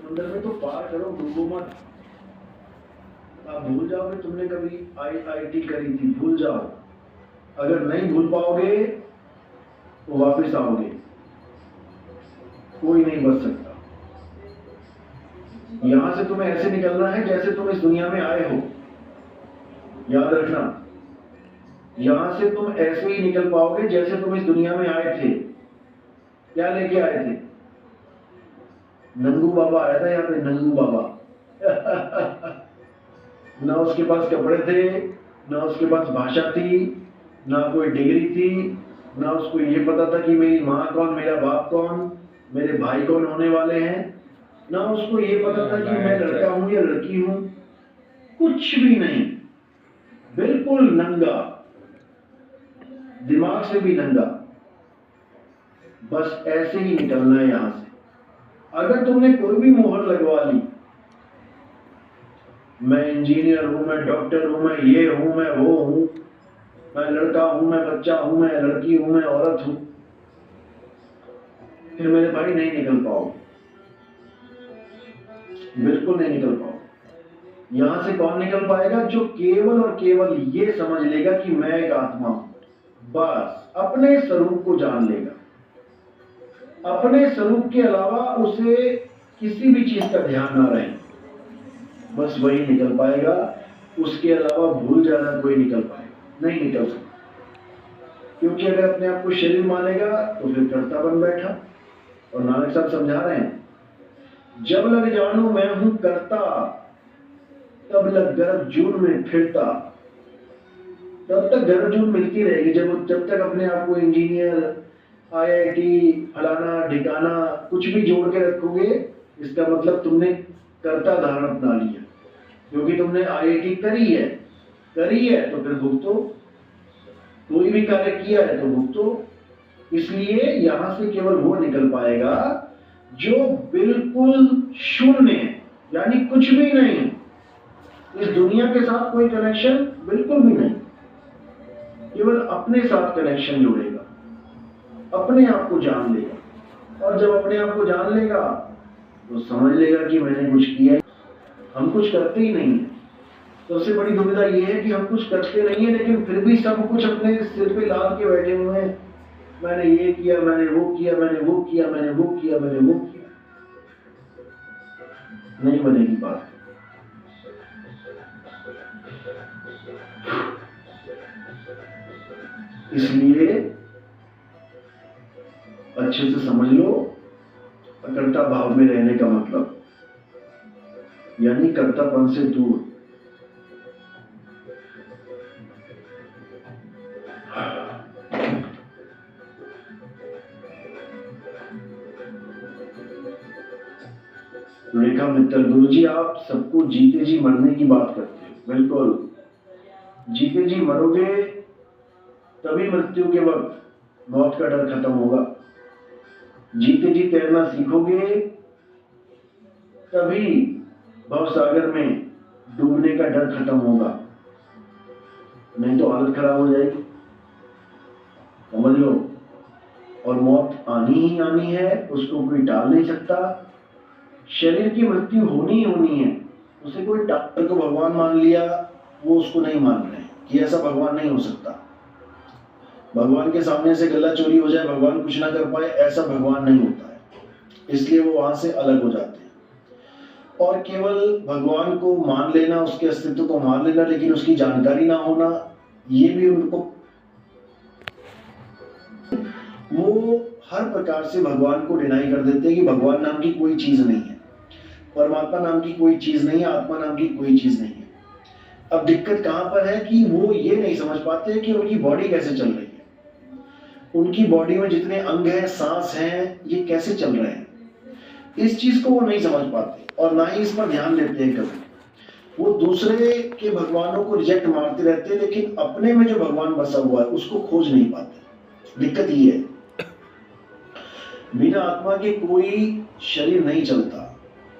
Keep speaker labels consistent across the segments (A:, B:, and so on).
A: अंदर में तो पार करो, डूबो मत। आप भूल जाओ कि तुमने कभी आईआईटी करी थी, भूल जाओ। अगर नहीं भूल पाओगे तो वापस आओगे, कोई नहीं बच सकता। यहां से तुम्हें ऐसे निकलना है जैसे तुम इस दुनिया में आए हो। याद रखना, यहां से तुम ऐसे ही निकल पाओगे जैसे तुम इस दुनिया में आए थे। क्या लेके आए थे? नंगू बाबा आया था यहाँ पे, नंगू बाबा। ना उसके पास कपड़े थे, ना उसके पास भाषा थी, ना कोई डिग्री थी, ना उसको ये पता था कि मेरी माँ कौन, मेरा बाप कौन, मेरे भाई कौन होने वाले हैं, ना उसको ये पता था कि मैं लड़का हूं या लड़की हूं। कुछ भी नहीं, बिल्कुल नंगा, दिमाग से भी नंगा। बस ऐसे ही निकलना है यहां से। अगर तुमने कोई भी मोहर लगवा ली, मैं इंजीनियर हूं, मैं डॉक्टर हूं, मैं ये हूं, मैं वो हूं, मैं लड़का हूं, मैं बच्चा हूं, मैं लड़की हूं, मैं औरत हूं, फिर मेरे भाई नहीं निकल पाओगे, बिल्कुल नहीं निकल पाओगे। यहां से कौन निकल पाएगा? जो केवल और केवल ये समझ लेगा कि मैं एक आत्मा हूं, बस अपने स्वरूप को जान लेगा। अपने स्वरूप के अलावा उसे किसी भी चीज का ध्यान ना रहे, बस वही निकल पाएगा। उसके अलावा भूल जाना कोई निकल पाएगा नहीं, निकल सकता। क्योंकि अगर अपने आप को शरीर मानेगा तो फिर कर्ता बन बैठा। और नानक साहब समझा रहे हैं, जब लग जानू मैं हूं कर्ता, तब लग गर्भ जून में फिरता। तब तक गर्भ जून मिलती रहेगी जब तक अपने आप को इंजीनियर, आईआईटी, फलाना ढिकाना कुछ भी जोड़ के रखोगे, इसका मतलब तुमने कर्ता धारण अपना लिया। क्योंकि तुमने आईआईटी करी है तो फिर भुगतो, कोई भी कार्य किया है तो भुगतो। इसलिए यहां से केवल वो निकल पाएगा जो बिल्कुल शून्य है, यानी कुछ भी नहीं, इस दुनिया के साथ कोई कनेक्शन बिल्कुल भी नहीं, केवल अपने साथ कनेक्शन जोड़ेगा, अपने आप को जान लेगा। और जब अपने आप को जान लेगा तो समझ लेगा कि मैंने कुछ किया है। हम कुछ करते ही नहीं है। सबसे बड़ी दुविधा यह है कि हम कुछ करते नहीं है, लेकिन फिर भी सब कुछ अपने सिर पे लाद के बैठे हुए हैं। मैंने ये किया, मैंने वो किया, मैंने वो किया, मैंने वो किया, मैंने वो किया। नहीं बनेगी बात। इसलिए अच्छे से समझ लो, अकर्ता भाव में रहने का मतलब यानी कर्तापन से दूर। रेखा मित्तल, गुरुजी आप सबको जीते जी मरने की बात करते हो। बिल्कुल, जीते जी मरोगे तभी मृत्यु के वक्त मौत का डर खत्म होगा। जीते जी तैरना सीखोगे तभी भवसागर में डूबने का डर खत्म होगा, नहीं तो हालत खराब हो जाएगी। समझ लो। और मौत आनी ही आनी है, उसको कोई टाल नहीं सकता। शरीर की मृत्यु होनी ही होनी है। उसे कोई डॉक्टर को भगवान मान लिया, वो उसको नहीं मान रहे कि ऐसा भगवान नहीं हो सकता। भगवान के सामने से गला चोरी हो जाए, भगवान कुछ ना कर पाए, ऐसा भगवान नहीं होता है। इसलिए वो वहां से अलग हो जाते हैं। और केवल भगवान को मान लेना, उसके अस्तित्व को मान लेना, लेकिन उसकी जानकारी ना होना, ये भी उनको, वो हर प्रकार से भगवान को डिनाई कर देते हैं कि भगवान नाम की कोई चीज नहीं है, परमात्मा नाम की कोई चीज नहीं है, आत्मा नाम की कोई चीज नहीं है। अब दिक्कत कहां पर है कि वो ये नहीं समझ पाते कि उनकी बॉडी कैसे चल रही है, उनकी बॉडी में जितने अंग हैं, सांस हैं, ये कैसे चल रहे हैं। इस चीज को वो नहीं समझ पाते और ना ही इस पर ध्यान देते हैं कभी। वो दूसरे के भगवानों को रिजेक्ट मारते रहते हैं, लेकिन अपने में जो भगवान बसा हुआ है उसको खोज नहीं पाते। दिक्कत ये है, बिना आत्मा के कोई शरीर नहीं चलता।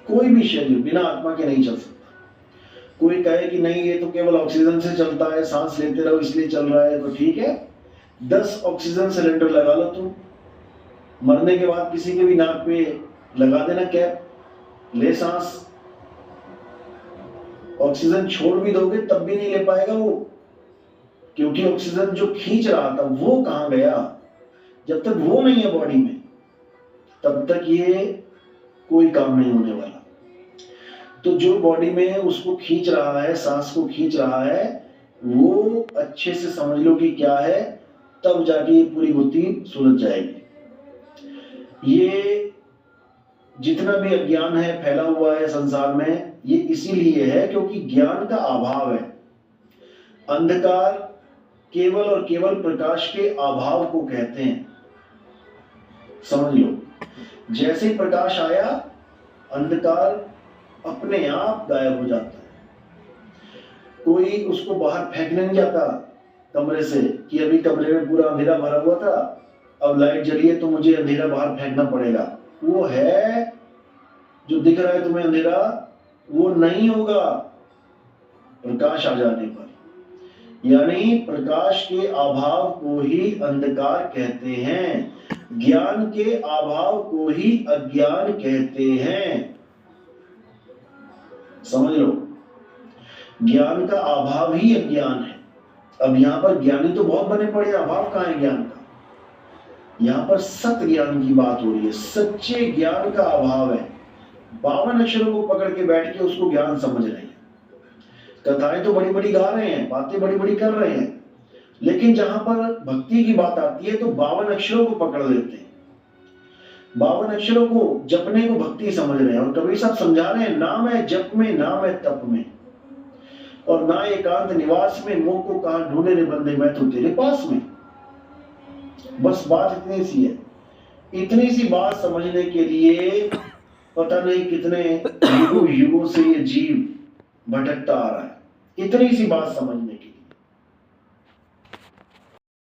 A: कोई भी शरीर बिना आत्मा के नहीं चल सकता। कोई कहे कि नहीं ये तो केवल ऑक्सीजन से चलता है, सांस लेते रहो इसलिए चल रहा है, तो ठीक है, 10 ऑक्सीजन सिलेंडर लगा लो तुम, मरने के बाद किसी के भी नाक पे लगा देना कैप, ले सांस। ऑक्सीजन छोड़ भी दोगे तब भी नहीं ले पाएगा वो, क्योंकि ऑक्सीजन जो खींच रहा था वो कहां गया। जब तक वो नहीं है बॉडी में तब तक ये कोई काम नहीं होने वाला। तो जो बॉडी में उसको खींच रहा है, सांस को खींच रहा है, वो अच्छे से समझ लो कि क्या है, तब जाके ये पूरी गुत्थी सुलझ जाएगी। ये जितना भी अज्ञान है फैला हुआ है संसार में, ये इसीलिए है क्योंकि ज्ञान का अभाव है। अंधकार केवल और केवल प्रकाश के अभाव को कहते हैं, समझ लो। जैसे ही प्रकाश आया, अंधकार अपने आप गायब हो जाता है। कोई उसको बाहर फेंकने नहीं जाता कमरे से कि अभी कमरे में पूरा अंधेरा भरा हुआ था, अब लाइट जली है तो मुझे अंधेरा बाहर फेंकना पड़ेगा। वो है जो दिख रहा है तुम्हें अंधेरा, वो नहीं होगा प्रकाश आ जाने पर। यानी प्रकाश के अभाव को ही अंधकार कहते हैं, ज्ञान के अभाव को ही अज्ञान कहते हैं, समझ लो। ज्ञान का अभाव ही अज्ञान है। अब यहां पर ज्ञानी तो बहुत बने पड़े, अभाव कहां है ज्ञान का। यहां पर सत्य ज्ञान की बात हो रही है, सच्चे ज्ञान का अभाव है। 52 अक्षरों को पकड़ के बैठ के उसको ज्ञान समझ रहे हैं। कथाएं तो बड़ी बड़ी गा रहे हैं, बातें बड़ी बड़ी कर रहे हैं, लेकिन जहां पर भक्ति की बात आती है तो 52 अक्षरों को पकड़ लेते हैं। 52 अक्षरों को जपने को भक्ति समझ रहे हैं। और कबीर साहब समझा रहे हैं, नाम है जप में, नाम है तप में, और ना एकांत निवास में, मुंह को कहां ढूंढे रे बंदे, मैं तो तेरे पास में। बस बात इतनी सी है। इतनी सी बात समझने के लिए पता नहीं कितने युगों युगों से ये जीव भटकता आ रहा है, इतनी सी बात समझने की।